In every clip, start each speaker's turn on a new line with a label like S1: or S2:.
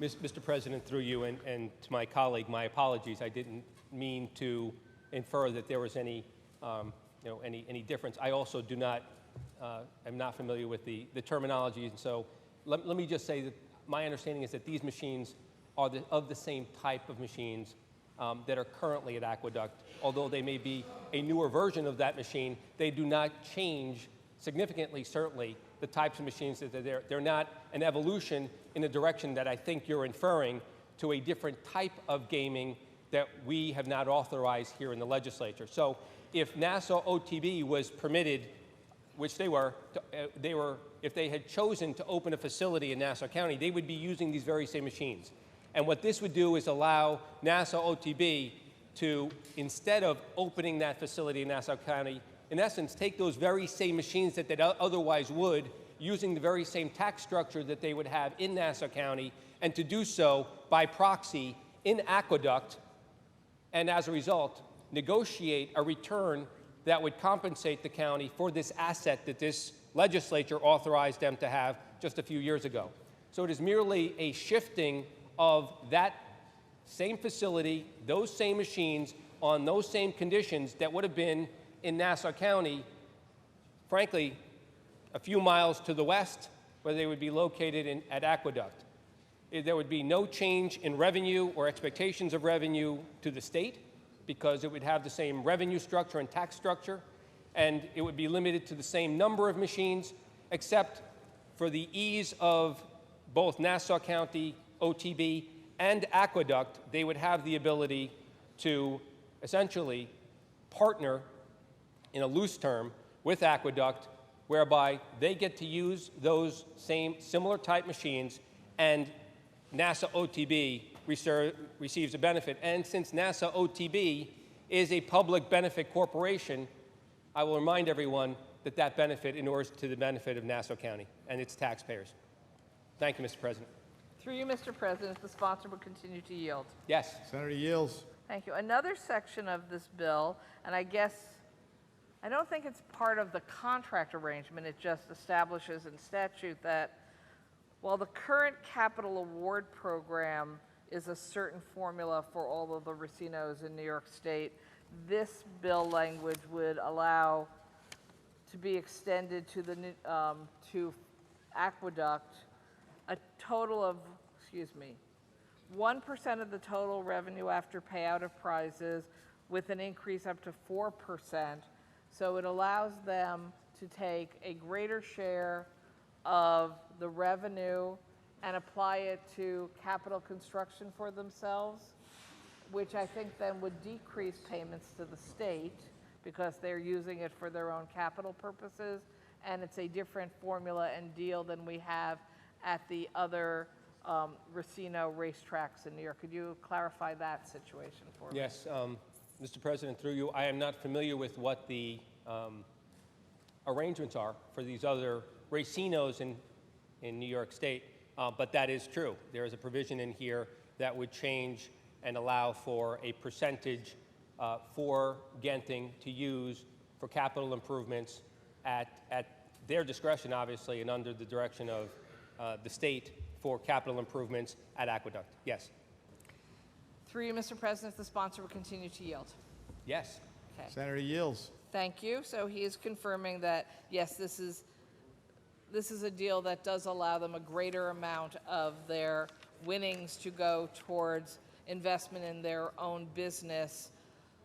S1: Mr. President, through you and to my colleague, my apologies. I didn't mean to infer that there was any, any difference. I also do not, am not familiar with the terminology, and so let me just say that my understanding is that these machines are of the same type of machines that are currently at Aqueduct. Although they may be a newer version of that machine, they do not change significantly, certainly, the types of machines that are there. They're not an evolution in the direction that I think you're inferring to a different type of gaming that we have not authorized here in the legislature. So if Nassau OTB was permitted, which they were, if they had chosen to open a facility in Nassau County, they would be using these very same machines. And what this would do is allow Nassau OTB to, instead of opening that facility in Nassau County, in essence, take those very same machines that they otherwise would, using the very same tax structure that they would have in Nassau County, and to do so by proxy in Aqueduct, and as a result, negotiate a return that would compensate the county for this asset that this legislature authorized them to have just a few years ago. So it is merely a shifting of that same facility, those same machines, on those same conditions that would have been in Nassau County, frankly, a few miles to the west, where they would be located at Aqueduct. There would be no change in revenue or expectations of revenue to the state, because it would have the same revenue structure and tax structure, and it would be limited to the same number of machines, except for the ease of both Nassau County, OTB, and Aqueduct. They would have the ability to essentially partner in a loose term with Aqueduct, whereby they get to use those same similar type machines, and Nassau OTB receives a benefit. And since Nassau OTB is a public benefit corporation, I will remind everyone that that benefit inures to the benefit of Nassau County and its taxpayers. Thank you, Mr. President.
S2: Through you, Mr. President, the sponsor will continue to yield.
S1: Yes.
S3: Senator yields.
S2: Thank you. Another section of this bill, and I don't think it's part of the contract arrangement, it just establishes in statute that while the current capital award program is a certain formula for all of the racinos in New York State, this bill language would allow to be extended to the to Aqueduct a total of, 1% of the total revenue after payout of prizes, with an increase up to 4%. So it allows them to take a greater share of the revenue and apply it to capital construction for themselves, which I think then would decrease payments to the state because they're using it for their own capital purposes, and it's a different formula and deal than we have at the other Racino racetracks in New York. Could you clarify that situation for me?
S1: Yes, Mr. President, through you, I am not familiar with what the arrangements are for these other racinos in New York State, but that is true. There is a provision in here that would change and allow for a percentage for Genting to use for capital improvements at their discretion, obviously, and under the direction of the state for capital improvements at Aqueduct. Yes.
S2: Through you, Mr. President, the sponsor will continue to yield.
S1: Yes.
S2: Okay.
S3: Senator yields.
S2: Thank you. So he is confirming that, yes, this is a deal that does allow them a greater amount of their winnings to go towards investment in their own business,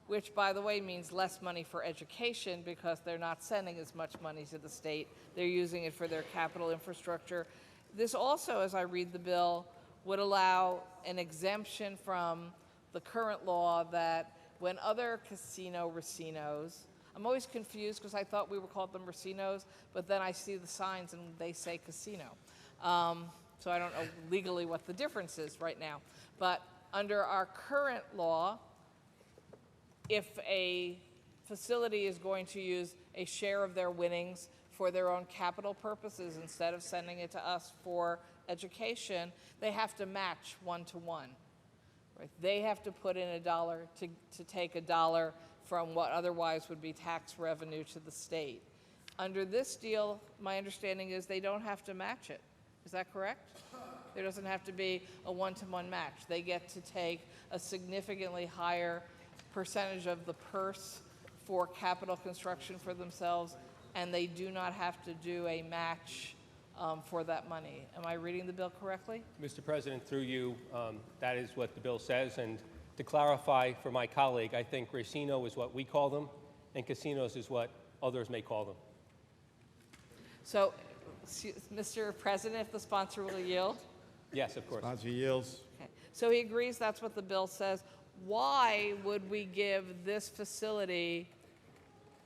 S2: which, by the way, means less money for education because they're not sending as much money to the state. They're using it for their capital infrastructure. This also, as I read the bill, would allow an exemption from the current law that when other casino racinos, I'm always confused because I thought we were called them racinos, but then I see the signs and they say casino. So I don't know legally what the difference is right now. But under our current law, if a facility is going to use a share of their winnings for their own capital purposes instead of sending it to us for education, they have to match 1-to-1. Right? They have to put in $1 to take $1 from what otherwise would be tax revenue to the state. Under this deal, my understanding is they don't have to match it. Is that correct? There doesn't have to be a one-to-one match. They get to take a significantly higher percentage of the purse for capital construction for themselves, and they do not have to do a match for that money. Am I reading the bill correctly?
S1: Mr. President, through you, that is what the bill says. And to clarify for my colleague, I think racino is what we call them, and casinos is what others may call them.
S2: So, Mr. President, if the sponsor will yield?
S1: Yes, of course.
S3: Sponsor yields.
S2: Okay. So he agrees that's what the bill says. Why would we give this facility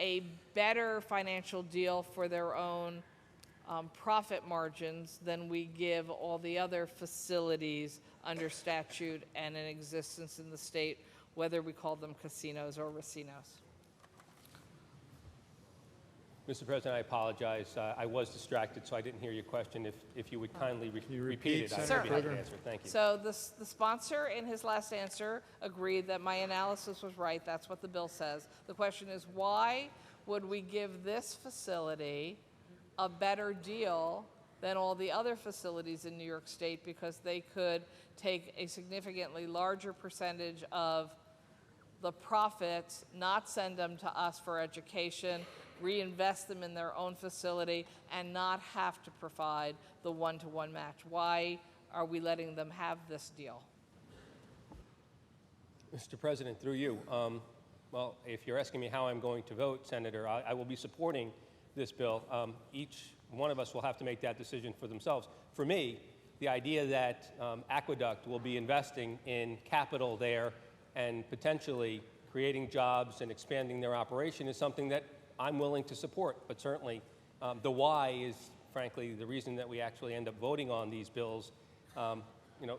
S2: a better financial deal for their own profit margins than we give all the other facilities under statute and in existence in the state, whether we call them casinos or racinos?
S1: Mr. President, I apologize. I was distracted, so I didn't hear your question. If you would kindly
S3: you
S1: repeat
S3: repeat,
S1: it, I'd
S2: Senator
S1: be happy to
S3: Krueger?
S1: answer. Thank you.
S2: So the sponsor, in his last answer, agreed that my analysis was right. That's what the bill says. The question is, why would we give this facility a better deal than all the other facilities in New York State, because they could take a significantly larger percentage of the profits, not send them to us for education, reinvest them in their own facility, and not have to provide the one-to-one match? Why are we letting them have this deal?
S1: Mr. President, through you, well, if you're asking me how I'm going to vote, Senator, I will be supporting this bill. Each one of us will have to make that decision for themselves. For me, the idea that Aqueduct will be investing in capital there and potentially creating jobs and expanding their operation is something that I'm willing to support. But certainly, the why is, frankly, the reason that we actually end up voting on these bills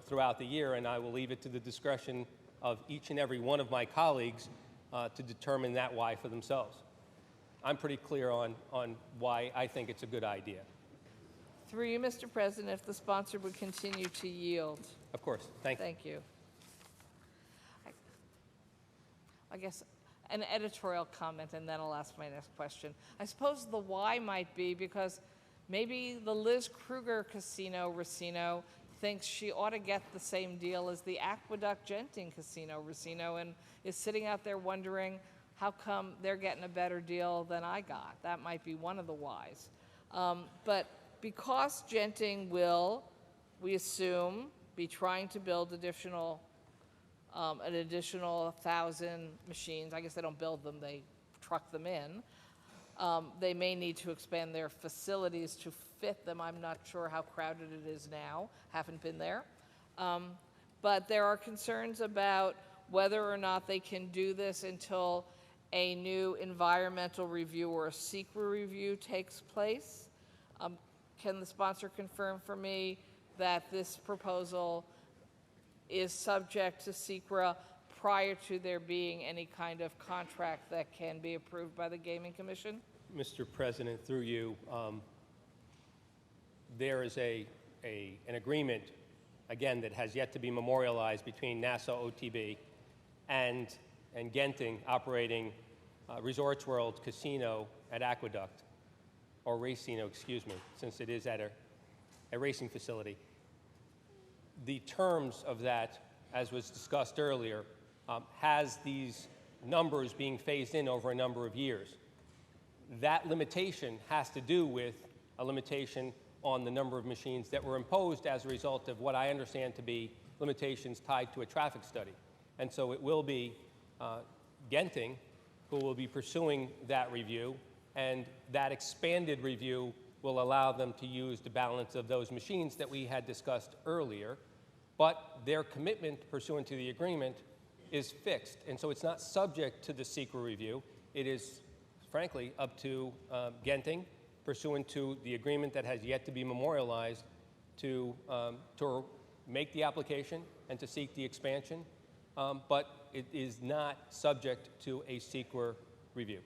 S1: throughout the year, and I will leave it to the discretion of each and every one of my colleagues to determine that why for themselves. I'm pretty clear on why I think it's a good idea.
S2: Through you, Mr. President, if the sponsor would continue to yield.
S1: Of course. Thank you.
S2: Thank you. I guess an editorial comment, and then I'll ask my next question. I suppose the why might be because maybe the Liz Krueger Casino Racino thinks she ought to get the same deal as the Aqueduct Genting Casino Racino, and is sitting out there wondering, how come they're getting a better deal than I got? That might be one of the whys. But because Genting will, we assume, be trying to build an additional 1,000 machines. I guess they don't build them, they truck them in. They may need to expand their facilities to fit them. I'm not sure how crowded it is now, haven't been there. But there are concerns about whether or not they can do this until a new environmental review or a SEQRA review takes place. Can the sponsor confirm for me that this proposal is subject to SEQRA prior to there being any kind of contract that can be approved by the Gaming Commission?
S1: Mr. President, through you, there is an agreement, again, that has yet to be memorialized between NASA OTB and Genting operating Resorts World Casino at Aqueduct, or Racino, excuse me, since it is at a racing facility. The terms of that, as was discussed earlier, has these numbers being phased in over a number of years. That limitation has to do with a limitation on the number of machines that were imposed as a result of what I understand to be limitations tied to a traffic study. And so it will be Genting who will be pursuing that review, and that expanded review will allow them to use the balance of those machines that we had discussed earlier. But their commitment pursuant to the agreement is fixed, and so it's not subject to the SEQRA review. It is, frankly, up to Genting, pursuant to the agreement that has yet to be memorialized, to make the application and to seek the expansion, but it is not subject to a SEQRA review.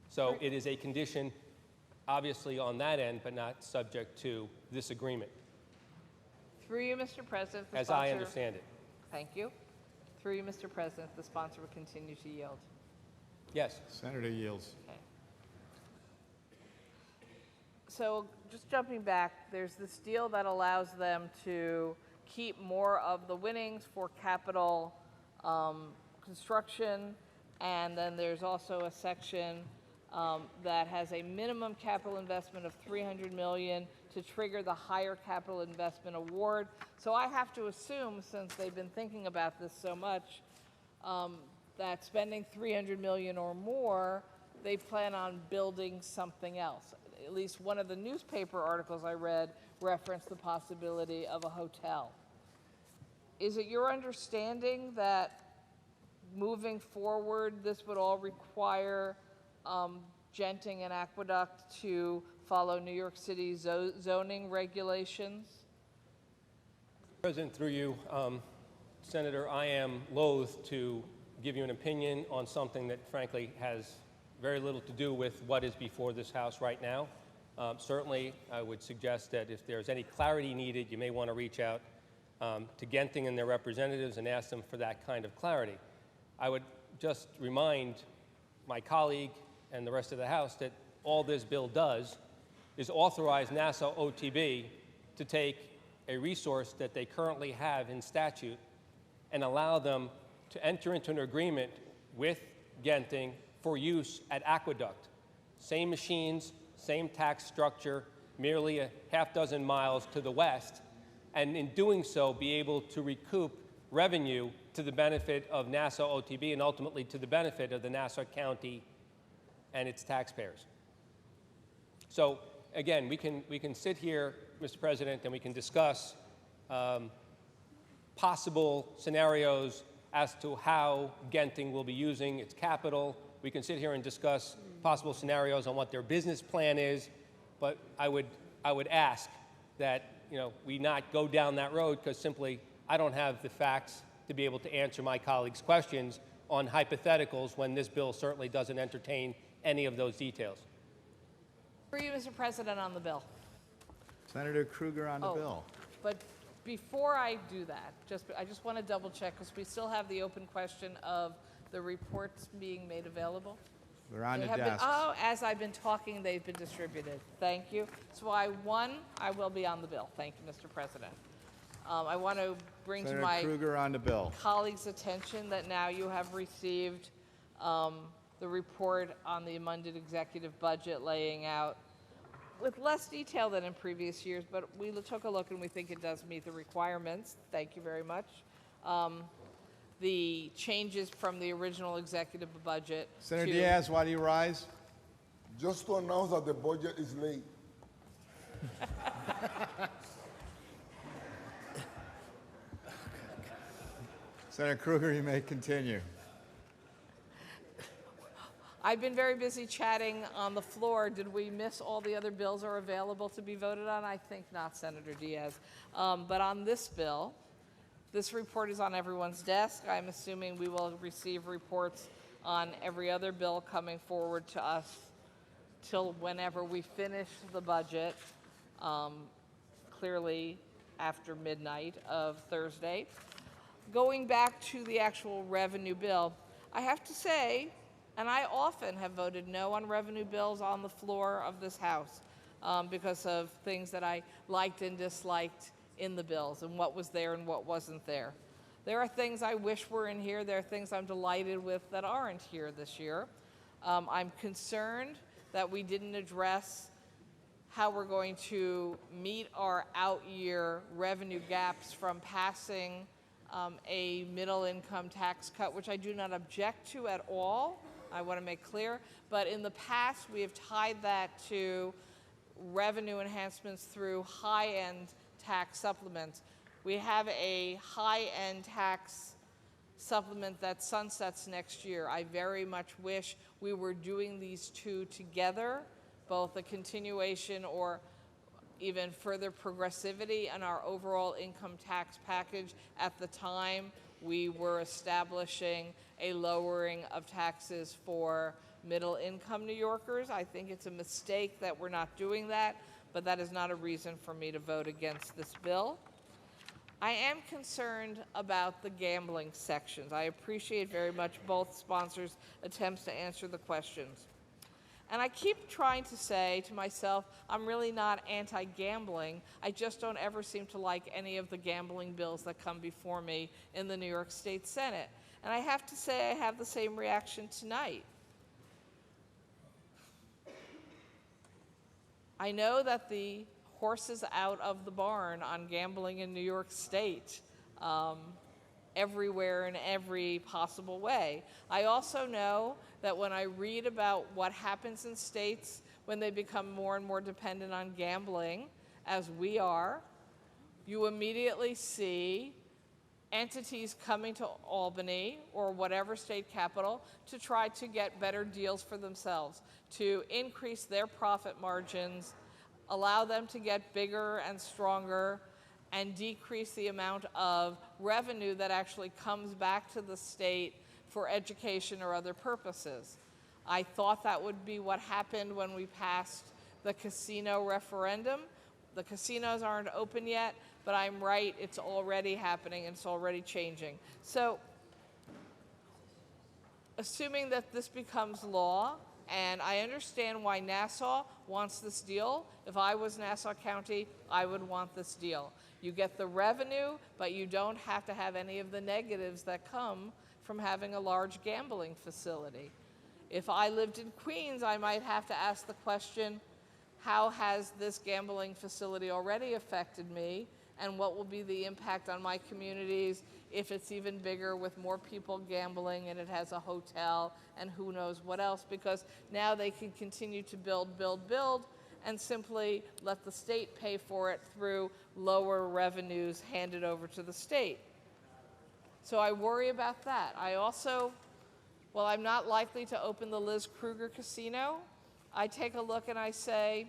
S1: So it is a condition, obviously, on that end, but not subject to this agreement.
S2: Through you, Mr. President, the
S1: As
S2: sponsor,
S1: I understand it.
S2: Thank you. Through you, Mr. President, the sponsor will continue to yield.
S1: Yes.
S3: Senator yields.
S2: Okay. so just jumping back, there's this deal that allows them to keep more of the winnings for capital construction, and then there's also a section that has a minimum capital investment of $300 million to trigger the higher capital investment award. So I have to assume, since they've been thinking about this so much, that spending $300 million or more, they plan on building something else. At least one of the newspaper articles I read referenced the possibility of a hotel. Is it your understanding that moving forward, this would all require Genting and Aqueduct to follow New York City zoning regulations?
S1: President, through you, Senator, I am loath to give you an opinion on something that frankly has very little to do with what is before this House right now. Certainly, I would suggest that if there's any clarity needed, you may want to reach out to Genting and their representatives and ask them for that kind of clarity. I would just remind my colleague and the rest of the House that all this bill does is authorize NASA OTB to take a resource that they currently have in statute and allow them to enter into an agreement with Genting for use at Aqueduct. Same machines, same tax structure, merely a half dozen miles to the west, and in doing so be able to recoup revenue to the benefit of NASA OTB and ultimately to the benefit of the Nassau County and its taxpayers. So again, we can sit here, Mr. President, and we can discuss possible scenarios as to how Genting will be using its capital. We can sit here and discuss possible scenarios on what their business plan is, but I would ask that we not go down that road, because simply I don't have the facts to be able to answer my colleagues' questions on hypotheticals when this bill certainly doesn't entertain any of those details.
S2: For you, Mr. President, on the bill.
S3: Senator Krueger on the bill.
S2: But before I do that, I just want to double check, because we still have the open question of the reports being made available.
S3: They're on the
S2: They have been,
S3: desks.
S2: as I've been talking, they've been distributed. Thank you. So I will be on the bill. Thank you, Mr. President. I want to bring
S3: Senator
S2: to my
S3: Krueger on the bill.
S2: colleagues' attention that now you have received the report on the amended executive budget, laying out with less detail than in previous years, but we took a look and we think it does meet the requirements. Thank you very much. The changes from the original executive budget.
S3: Senator Diaz, why do you rise?
S4: Just to announce that the budget is late.
S3: Senator Krueger, you may continue.
S2: I've been very busy chatting on the floor. Did we miss all the other bills are available to be voted on? I think not, Senator Diaz. But on this bill, this report is on everyone's desk. I'm assuming we will receive reports on every other bill coming forward to us till whenever we finish the budget, clearly after midnight of Thursday. Going back to the actual revenue bill, I have to say, and I often have voted no on revenue bills on the floor of this House because of things that I liked and disliked in the bills and what was there and what wasn't there. There are things I wish were in here. There are things I'm delighted with that aren't here this year. I'm concerned that we didn't address how we're going to meet our out-year revenue gaps from passing a middle-income tax cut, which I do not object to at all. I want to make clear. But in the past, we have tied that to revenue enhancements through high-end tax supplements. We have a high-end tax supplement that sunsets next year. I very much wish we were doing these two together, both a continuation or even further progressivity in our overall income tax package. At the time, we were establishing a lowering of taxes for middle-income New Yorkers. I think it's a mistake that we're not doing that, but that is not a reason for me to vote against this bill. I am concerned about the gambling sections. I appreciate very much both sponsors' attempts to answer the questions. And I keep trying to say to myself, I'm really not anti-gambling. I just don't ever seem to like any of the gambling bills that come before me in the New York State Senate. And I have to say I have the same reaction tonight. I know that the horse is out of the barn on gambling in New York State, everywhere in every possible way. I also know that when I read about what happens in states when they become more and more dependent on gambling, as we are, you immediately see entities coming to Albany or whatever state capital to try to get better deals for themselves, to increase their profit margins, allow them to get bigger and stronger, and decrease the amount of revenue that actually comes back to the state for education or other purposes. I thought that would be what happened when we passed the casino referendum. The casinos aren't open yet, but I'm right, it's already happening and it's already changing. So, assuming that this becomes law, and I understand why Nassau wants this deal. If I was Nassau County, I would want this deal. You get the revenue, but you don't have to have any of the negatives that come from having a large gambling facility. If I lived in Queens, I might have to ask the question, how has this gambling facility already affected me, and what will be the impact on my communities if it's even bigger with more people gambling and it has a hotel and who knows what else, because now they can continue to build, and simply let the state pay for it through lower revenues handed over to the state. So I worry about that. I also, well, I'm not likely to open the Liz Kruger Casino. I take a look and I say,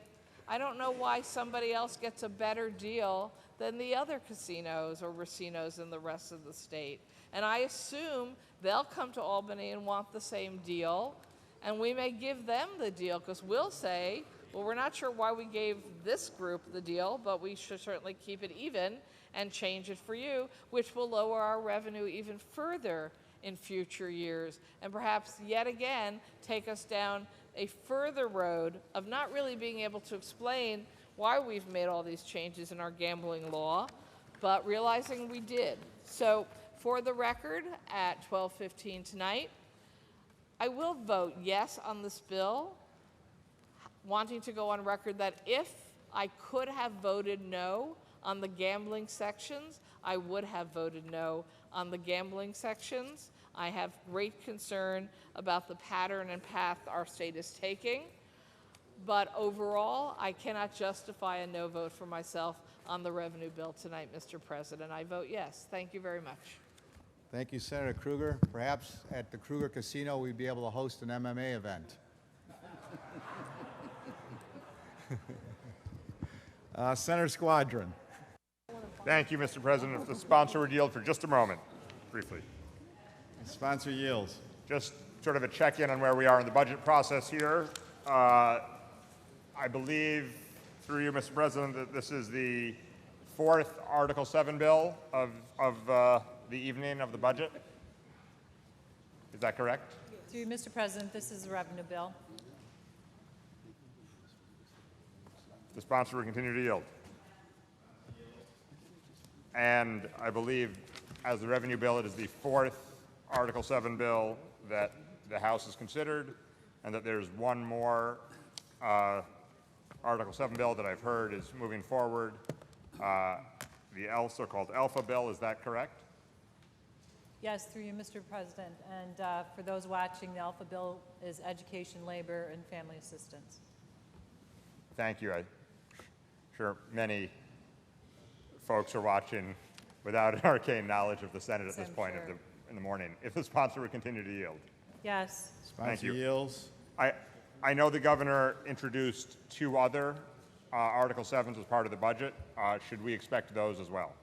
S2: I don't know why somebody else gets a better deal than the other casinos or racinos in the rest of the state. And I assume they'll come to Albany and want the same deal, and we may give them the deal, because we'll say, well, we're not sure why we gave this group the deal, but we should certainly keep it even and change it for you, which will lower our revenue even further in future years, and perhaps yet again take us down a further road of not really being able to explain why we've made all these changes in our gambling law, but realizing we did. So for the record, at 12:15 tonight, I will vote yes on this bill, wanting to go on record that if I could have voted no on the gambling sections, I would have voted no on the gambling sections. I have great concern about the pattern and path our state is taking. But overall, I cannot justify a no vote for myself on the revenue bill tonight, Mr. President. I vote yes. Thank you very much.
S3: Thank you, Senator Kruger. Perhaps at the Kruger Casino, we'd be able to host an MMA event. Senator Squadron.
S5: Thank you, Mr. President. If the sponsor would yield for just a moment, briefly.
S3: Sponsor yields.
S5: Just sort of a check-in on where we are in the budget process here. I believe, through you, Mr. President, that this is the fourth Article 7 bill of the evening of the budget. Is that correct?
S6: Through you, Mr. President, this is the revenue bill.
S5: The sponsor will continue to yield. And I believe, as the revenue bill, it is the fourth Article 7 bill that the House has considered, and that there's one more Article 7 bill that I've heard is moving forward, the so-called Alpha bill. Is that correct?
S6: Yes, through you, Mr. President. And for those watching, the Alpha bill is education, labor, and family assistance.
S5: Thank you. I'm sure many folks are watching without an arcane knowledge of the Senate at this point in the morning. If the sponsor would continue to yield.
S6: Yes.
S3: Sponsor yields.
S5: I know the governor introduced two other Article 7s as part of the budget. Should we expect those as well?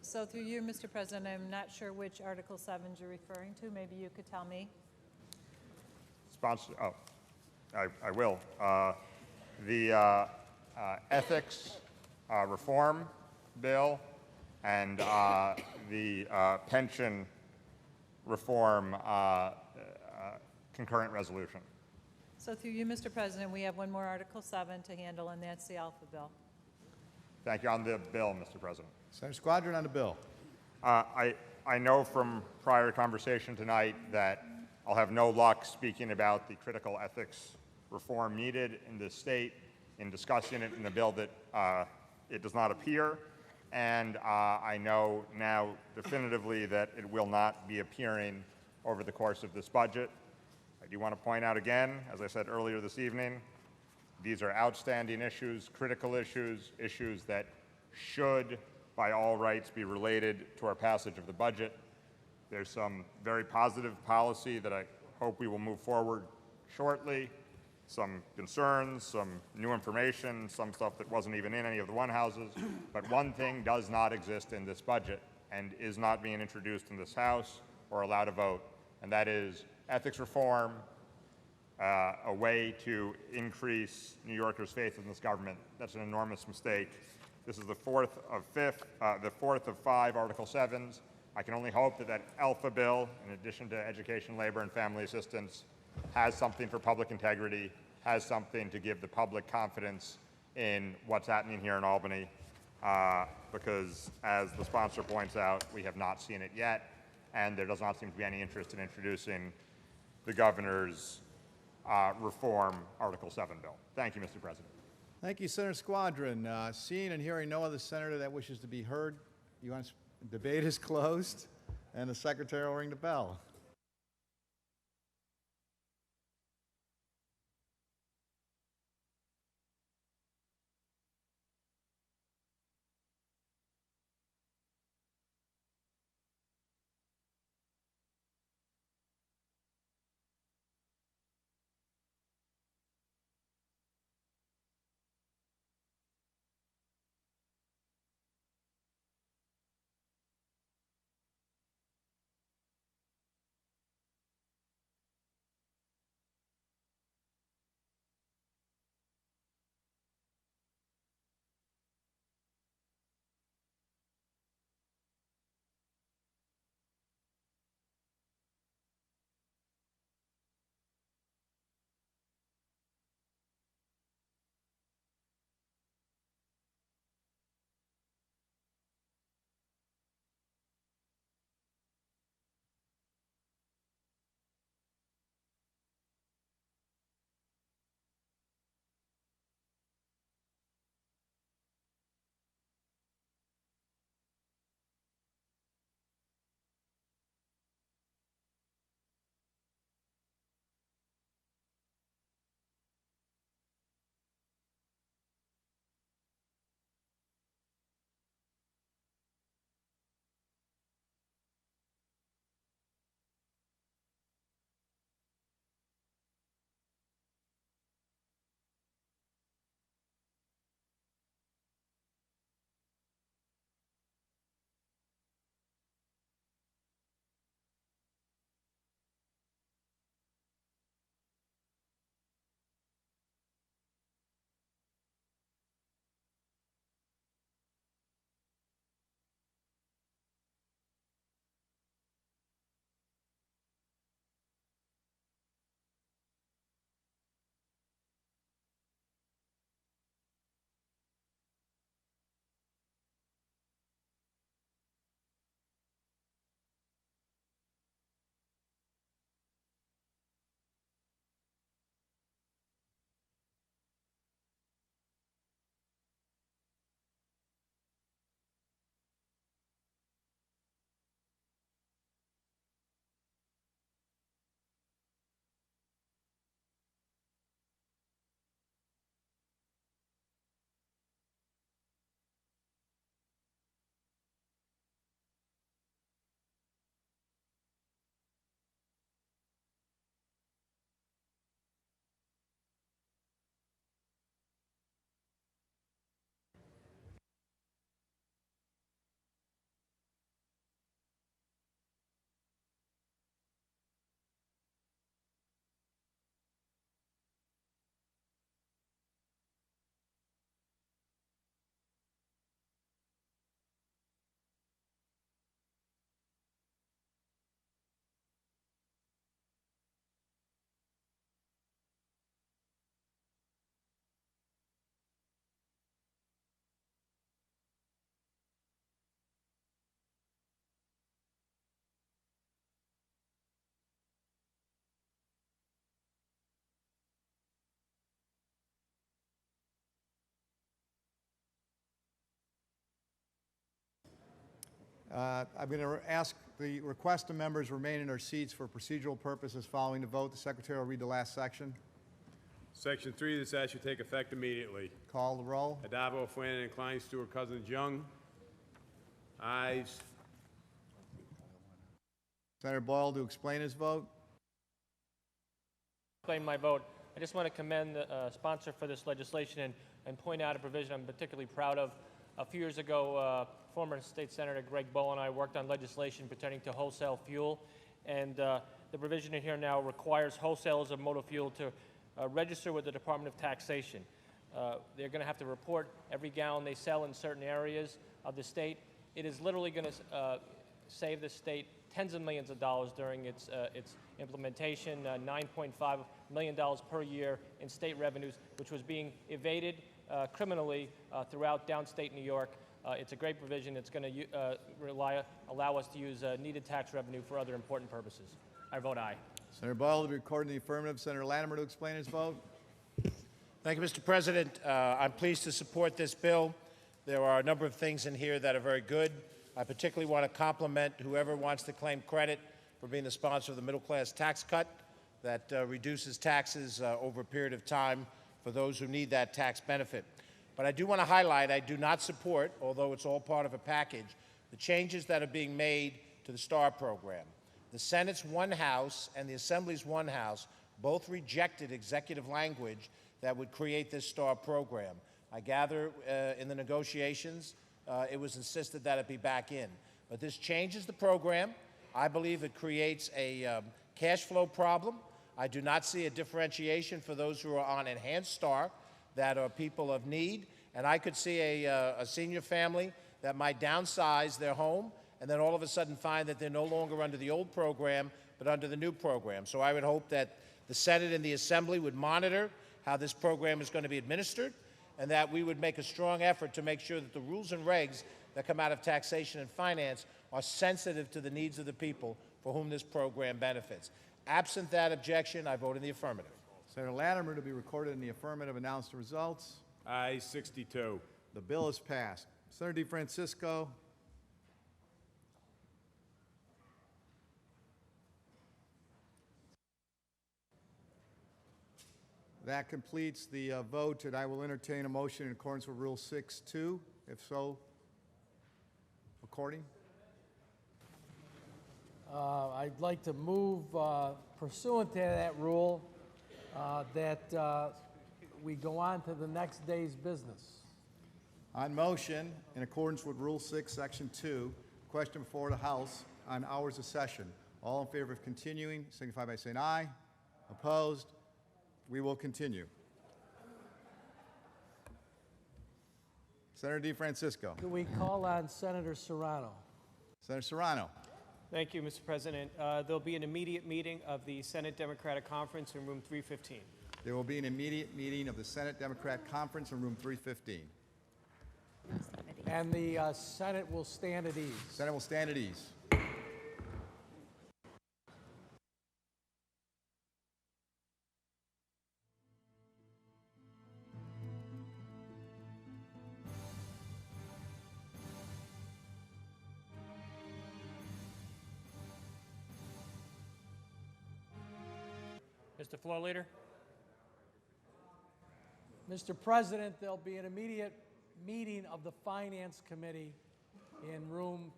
S6: So through you, Mr. President, I'm not sure which Article 7s you're referring to. Maybe you could tell me.
S5: Sponsor, oh, I will. The ethics reform bill and the pension reform concurrent resolution.
S6: So through you, Mr. President, we have one more Article 7 to handle, and that's the Alpha Bill.
S5: Thank you. On the bill, Mr. President.
S3: Senator Squadron on the bill.
S5: I know from prior conversation tonight that I'll have no luck speaking about the critical ethics reform needed in this state in discussing it in the bill that it does not appear. And I know now definitively that it will not be appearing over the course of this budget. I do want to point out again, as I said earlier this evening, these are outstanding issues, critical issues, issues that should, by all rights, be related to our passage of the budget. There's some very positive policy that I hope we will move forward shortly, some concerns, some new information, some stuff that wasn't even in any of the one houses. But one thing does not exist in this budget and is not being introduced in this House or allowed to vote, and that is ethics reform, a way to increase New Yorkers' faith in this government. That's an enormous mistake. This is the fourth of 5 Article 7s. I can only hope that that Alpha Bill, in addition to education, labor, and family assistance, has something for public integrity, has something to give the public confidence in what's happening here in Albany, because as the sponsor points out, we have not seen it yet, and there does not seem to be any interest in introducing the governor's reform Article 7 bill. Thank you, Mr. President.
S3: Thank you, Senator Squadron. Seeing and hearing no other senator that wishes to be heard, debate is closed, and the secretary will ring the bell. I'm going to ask the request of members remain in their seats for procedural purposes following the vote. The Secretary will read the last section.
S7: Section 3, this act should take effect immediately.
S3: Call the roll.
S7: Adabo, Flanagan, Klein, Stewart, Cousins, Young. Ayes.
S3: Senator Boyle to explain his vote.
S8: Explain my vote. I just want to commend the sponsor for this legislation and point out a provision I'm particularly proud of. A few years ago, former State Senator Greg Bowe and I worked on legislation pertaining to wholesale fuel, and the provision in here now requires wholesalers of motor fuel to register with the Department of Taxation. They're going to have to report every gallon they sell in certain areas of the state. It is literally going to save the state tens of millions of dollars during its implementation, $9.5 million per year in state revenues, which was being evaded criminally throughout downstate New York. It's a great provision. It's going to allow us to use needed tax revenue for other important purposes. I vote aye.
S3: Senator Boyle to be recorded in the affirmative. Senator Latimer to explain his vote.
S9: Thank you, Mr. President. I'm pleased to support this bill. There are a number of things in here that are very good. I particularly want to compliment whoever wants to claim credit for being the sponsor of the middle-class tax cut that reduces taxes over a period of time for those who need that tax benefit. But I do want to highlight, I do not support, although it's all part of a package, the changes that are being made to the STAR program. The Senate's one house and the Assembly's one house both rejected executive language that would create this STAR program. I gather in the negotiations, it was insisted that it be back in. But this changes the program. I believe it creates a cash flow problem. I do not see a differentiation for those who are on enhanced STAR that are people of need. And I could see a senior family that might downsize their home and then all of a sudden find that they're no longer under the old program, but under the new program. So I would hope that the Senate and the Assembly would monitor how this program is going to be administered, and that we would make a strong effort to make sure that the rules and regs that come out of taxation and finance are sensitive to the needs of the people for whom this program benefits. Absent that objection, I vote in the affirmative.
S3: Senator Latimer to be recorded in the affirmative. Announce the results.
S7: Ayes 62.
S3: The bill is passed. Senator DeFrancisco. That completes the vote, and I will entertain a motion in accordance with Rule 6-2. If so, according.
S10: I'd like to move pursuant to that rule that we go on to the next day's business.
S3: On motion, in accordance with Rule 6, Section 2, question before the House on hours of session. All in favor of continuing, signify by saying aye. Opposed? We will continue. Senator DeFrancisco.
S10: Do we call on Senator Serrano?
S3: Senator Serrano.
S11: Thank you, Mr. President. There'll be an immediate meeting of the Senate Democratic Conference in room 315.
S3: There will be an immediate meeting of the Senate Democrat Conference in room 315.
S10: And the Senate will stand at ease.
S3: Senate will stand at ease.
S8: Mr. Floor Leader?
S10: Mr. President, there'll be an immediate meeting of the Finance Committee in room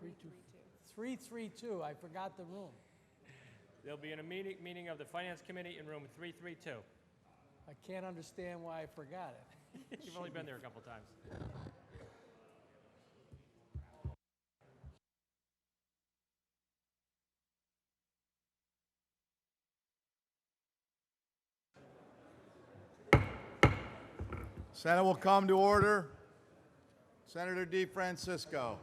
S10: 332. I forgot the room.
S8: There'll be an immediate meeting of the Finance Committee in room 332.
S10: I can't understand why I forgot it.
S8: You've only been there a couple times.
S3: Senate will come to order. Senator DeFrancisco.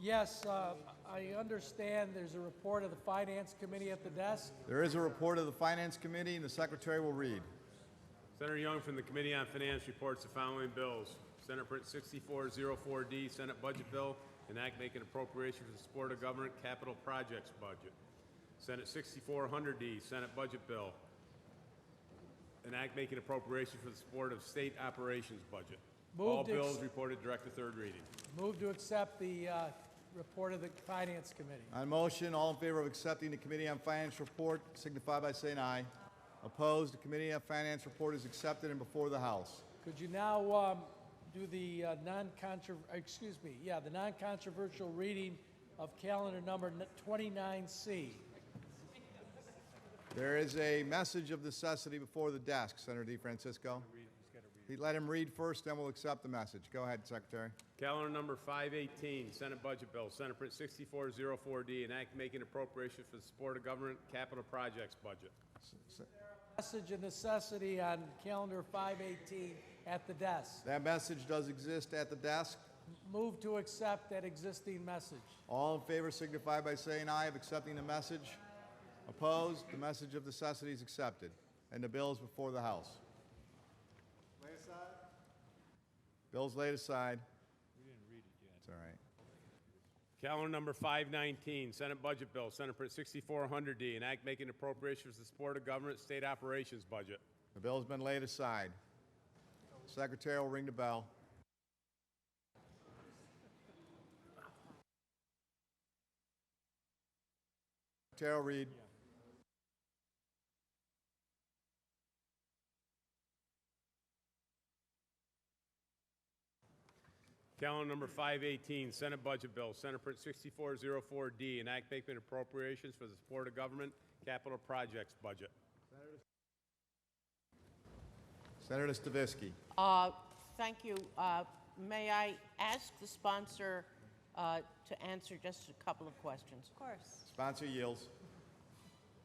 S10: Yes, I understand there's a report of the Finance Committee at the desk.
S3: There is a report of the Finance Committee, and the Secretary will read.
S7: Senator Young from the Committee on Finance reports the following bills. Senate Print 6404D, Senate Budget Bill, an act making appropriation for the support of government capital projects budget. Senate 6400D, Senate Budget Bill, an act making appropriation for the support of state operations budget. All bills reported direct to third reading.
S10: Move to accept the report of the Finance Committee.
S3: On motion, all in favor of accepting the Committee on Finance report signify by saying aye. Opposed, the Committee on Finance report is accepted and before the House.
S10: Could you now do the the non-controversial reading of calendar number 29C?
S3: There is a message of necessity before the desk, Senator DeFrancisco. Let him read first, then we'll accept the message. Go ahead, Secretary.
S7: Calendar number 518, Senate Budget Bill, Senate Print 6404D, an act making appropriation for the support of government capital projects budget.
S10: Message of necessity on calendar 518 at the desk.
S3: That message does exist at the desk.
S10: Move to accept that existing message.
S3: All in favor signify by saying aye of accepting the message. Opposed, the message of necessity is accepted, and the bill is before the House. Laid aside. Bill's laid aside. We didn't read it yet. It's all right.
S7: Calendar number 519, Senate Budget Bill, Senate Print 6400D, an act making appropriation for the support of government state operations budget.
S3: The bill has been laid aside. Secretary will ring the bell. Secretary will read.
S7: Calendar number 518, Senate Budget Bill, Senate Print 6404D, an act making appropriations for the support of government capital projects budget.
S3: Senator Stavisky.
S12: Thank you. May I ask the sponsor to answer just a couple of questions?
S6: Of course.
S3: Sponsor yields.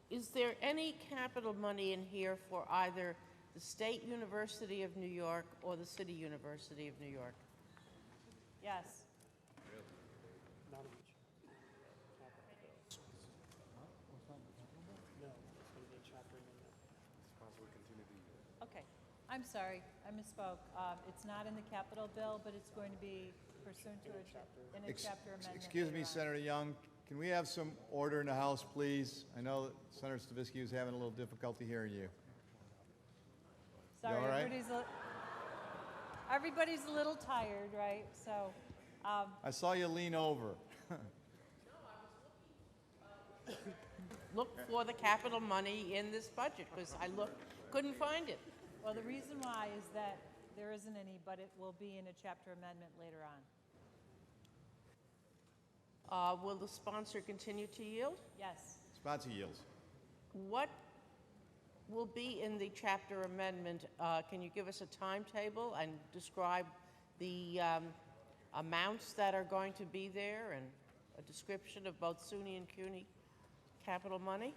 S12: Is there any capital money in here for either the State University of New York or the City University of New York?
S6: Yes. Okay. I'm sorry, I misspoke. It's not in the capital bill, but it's going to be pursuant to a chapter amendment.
S3: Excuse me,
S12: uh,
S6: later on.
S3: Senator Young. Can we have some order in the House, please? I know that Senator Stavisky was having a little difficulty hearing you.
S6: Sorry,
S3: all right?
S6: everybody's a little tired, right? So,
S3: I saw you lean over.
S12: Look for the capital money in this budget, because I couldn't find it.
S6: well, the reason why is that there isn't any, but it will be in a chapter amendment later on.
S12: Will the sponsor continue to yield?
S6: Yes.
S3: Sponsor yields.
S12: What will be in the chapter amendment? Can you give us a timetable and describe the amounts that are going to be there and a description of both SUNY and CUNY capital money?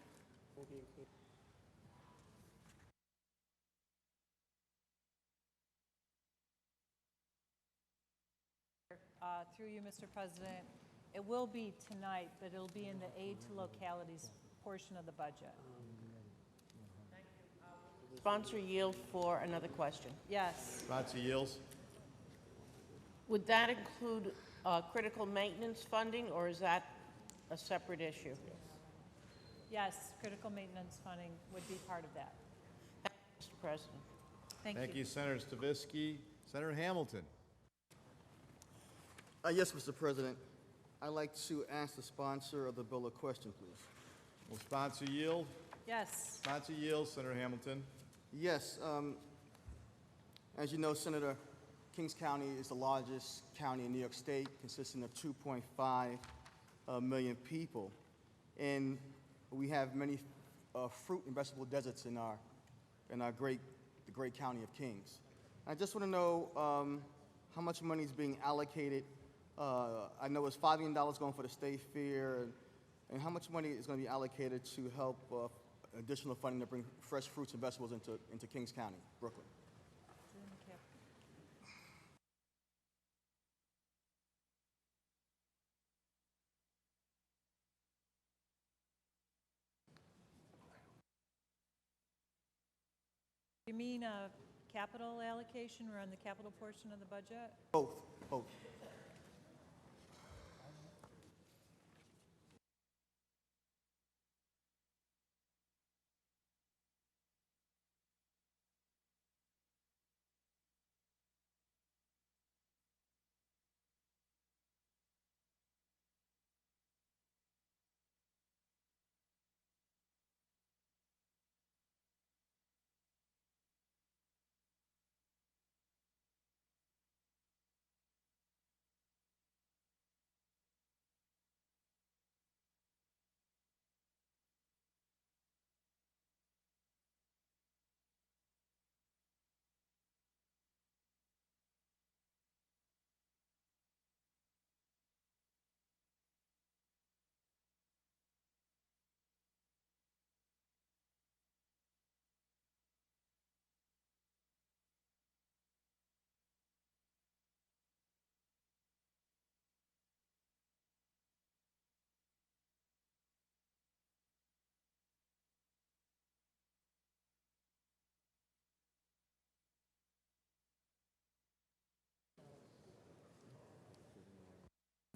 S6: Through you, Mr. President, it will be tonight, but it'll be in the aid to localities portion of the budget.
S12: Sponsor yield for another question.
S6: Yes.
S3: Sponsor yields.
S12: Would that include critical maintenance funding, or is that a separate issue?
S6: Yes, critical maintenance funding would be part of that.
S12: Mr. President.
S3: Thank you, Senator Stavisky. Senator Hamilton.
S13: Yes, Mr. President. I'd like to ask the sponsor of the bill a question, please.
S3: Will sponsor yield?
S6: Yes.
S3: Sponsor yields, Senator Hamilton.
S13: Yes, as you know, Senator, Kings County is the largest county in New York State, consisting of 2.5 million people. And we have many fruit and vegetable deserts in the great county of Kings. I just want to know how much money is being allocated. I know it's $5 million going for the State Fair, and how much money is going to be allocated to help additional funding to bring fresh fruits and vegetables into Kings County, Brooklyn?
S6: You mean a capital allocation or on the capital portion of the budget?
S13: Both, both.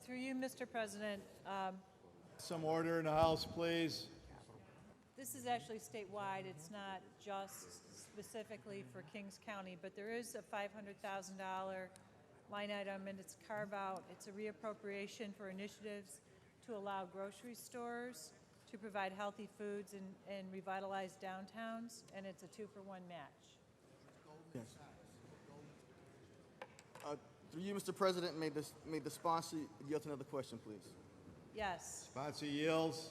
S6: through you, Mr. President,
S3: Some order in the House, please.
S6: this is actually statewide. It's not just specifically for Kings County, but there is a $500,000 line item, and it's carve out. It's a reappropriation for initiatives to allow grocery stores to provide healthy foods and revitalize downtowns, and it's a 2-for-1 match.
S13: Yes. Through you, Mr. President, may the sponsor yield to another question, please.
S6: Yes.
S3: Sponsor yields.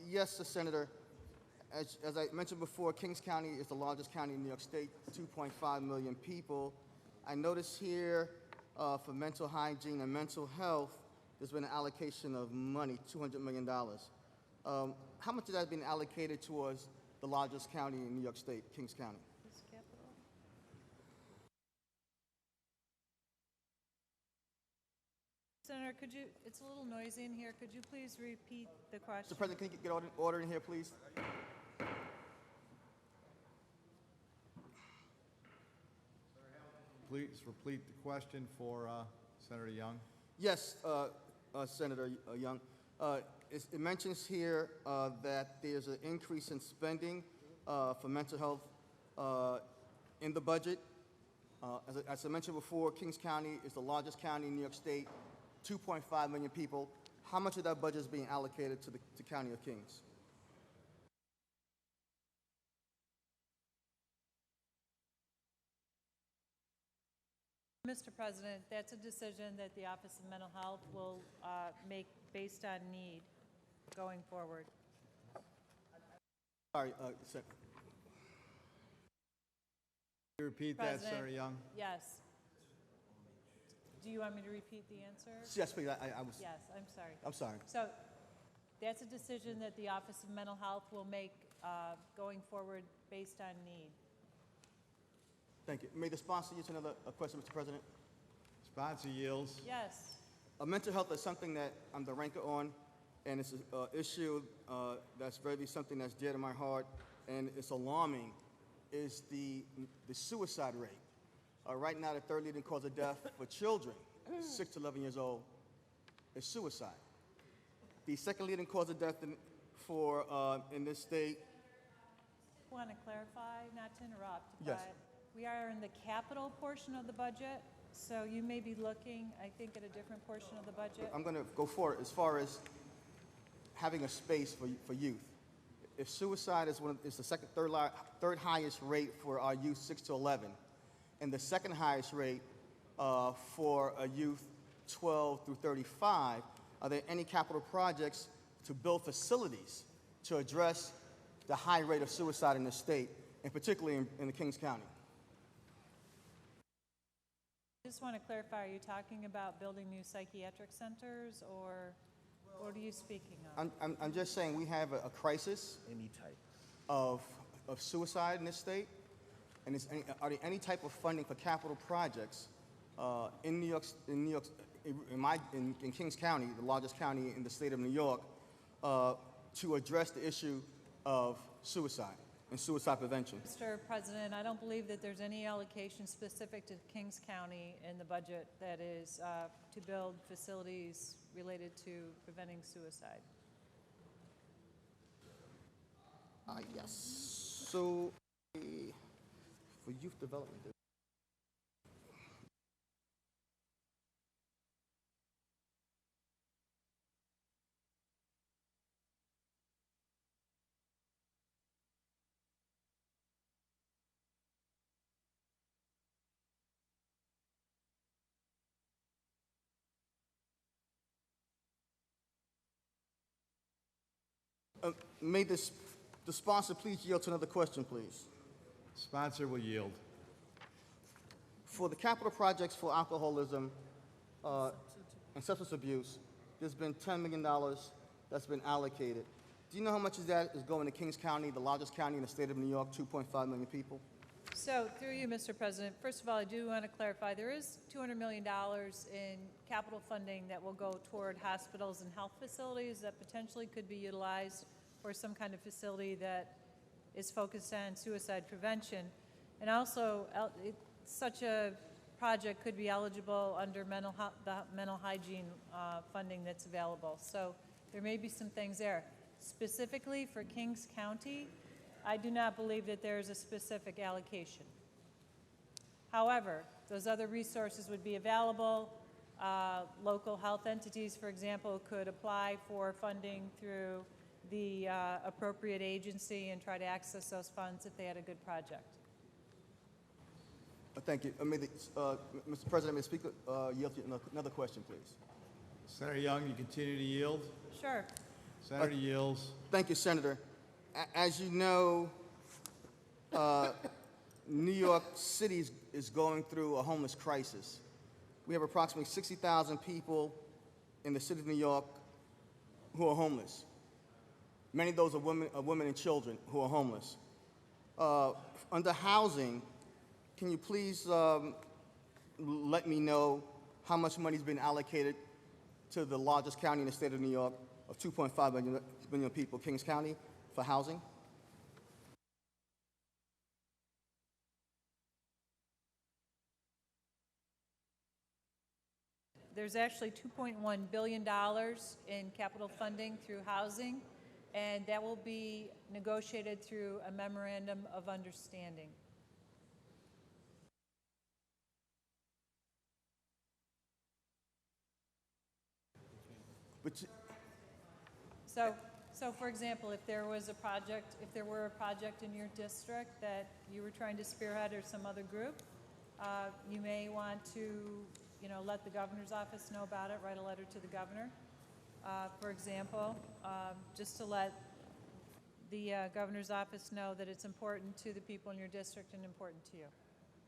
S13: Yes, Senator. As I mentioned before, Kings County is the largest county in New York State, 2.5 million people. I notice here for mental hygiene and mental health, there's been an allocation of money, $200 million. How much of that has been allocated towards the largest county in New York State, Kings County?
S6: Senator, could you, it's a little noisy in here. Could you please repeat the question?
S13: Mr. President, can you get order in here, please?
S3: Please repeat the question for Senator Young.
S13: Yes, Senator Young. It mentions here that there's an increase in spending for mental health in the budget. As I mentioned before, Kings County is the largest county in New York State, 2.5 million people. How much of that budget is being allocated to the County of Kings?
S6: Mr. President, that's a decision that the Office of Mental Health will make based on need going forward.
S13: Sorry,
S3: Can you repeat that, Senator Young?
S6: Yes. Do you want me to repeat the answer?
S13: yes, please. I was.
S6: Yes, I'm sorry.
S13: I'm sorry.
S6: So that's a decision that the Office of Mental Health will make going forward based on need.
S13: Thank you. May the sponsor use another question, Mr. President?
S3: Sponsor yields.
S6: Yes.
S13: Mental health is something that I'm the ranker on, and it's an issue that's very something that's dear to my heart, and it's alarming, is the suicide rate. Right now, the third leading cause of death for children 6 to 11 years old is suicide. The second leading cause of death in this state.
S6: I want to clarify, not to interrupt,
S13: Yes.
S6: but we are in the capital portion of the budget, so you may be looking, I think, at a different portion of the budget.
S13: I'm going to go for it as far as having a space for youth. If suicide is the third highest rate for our youth 6 to 11, and the second highest rate for a youth 12 through 35, are there any capital projects to build facilities to address the high rate of suicide in the state, and particularly in the Kings County?
S6: I just want to clarify, are you talking about building new psychiatric centers, or what are you speaking of?
S13: I'm just saying we have a crisis of suicide in this state, and are there any type of funding for capital projects in Kings County, the largest county in the state of New York, to address the issue of suicide and suicide prevention?
S6: Mr. President, I don't believe that there's any allocation specific to Kings County in the budget that is to build facilities related to preventing suicide.
S13: Yes. So, for youth development. May the sponsor please yield to another question, please.
S3: Sponsor will yield.
S13: For the capital projects for alcoholism and substance abuse, there's been $10 million that's been allocated. Do you know how much of that is going to Kings County, the largest county in the state of New York, 2.5 million people?
S6: So, through you, Mr. President, first of all, I do want to clarify, there is $200 million in capital funding that will go toward hospitals and health facilities that potentially could be utilized for some kind of facility that is focused on suicide prevention. And also, it's such a project could be eligible under the mental hygiene funding that's available. So there may be some things there. Specifically for Kings County, I do not believe that there is a specific allocation. However, those other resources would be available. Local health entities, for example, could apply for funding through the appropriate agency and try to access those funds if they had a good project.
S13: Thank you. Mr. President, may the Speaker yield to another question, please?
S3: Senator Young, you continue to yield?
S6: Sure.
S3: Senator yields.
S13: Thank you, Senator. As you know, New York City is going through a homeless crisis. We have approximately 60,000 people in the city of New York who are homeless. Many of those are women and children who are homeless. Under housing, can you please let me know how much money has been allocated to the largest county in the state of New York of 2.5 million people, Kings County, for housing?
S6: There's actually $2.1 billion in capital funding through housing, and that will be negotiated through a memorandum of understanding. So for example, if there were a project in your district that you were trying to spearhead or some other group, you may want to, let the governor's office know about it, write a letter to the governor, for example, just to let the governor's office know that it's important to the people in your district and important to you.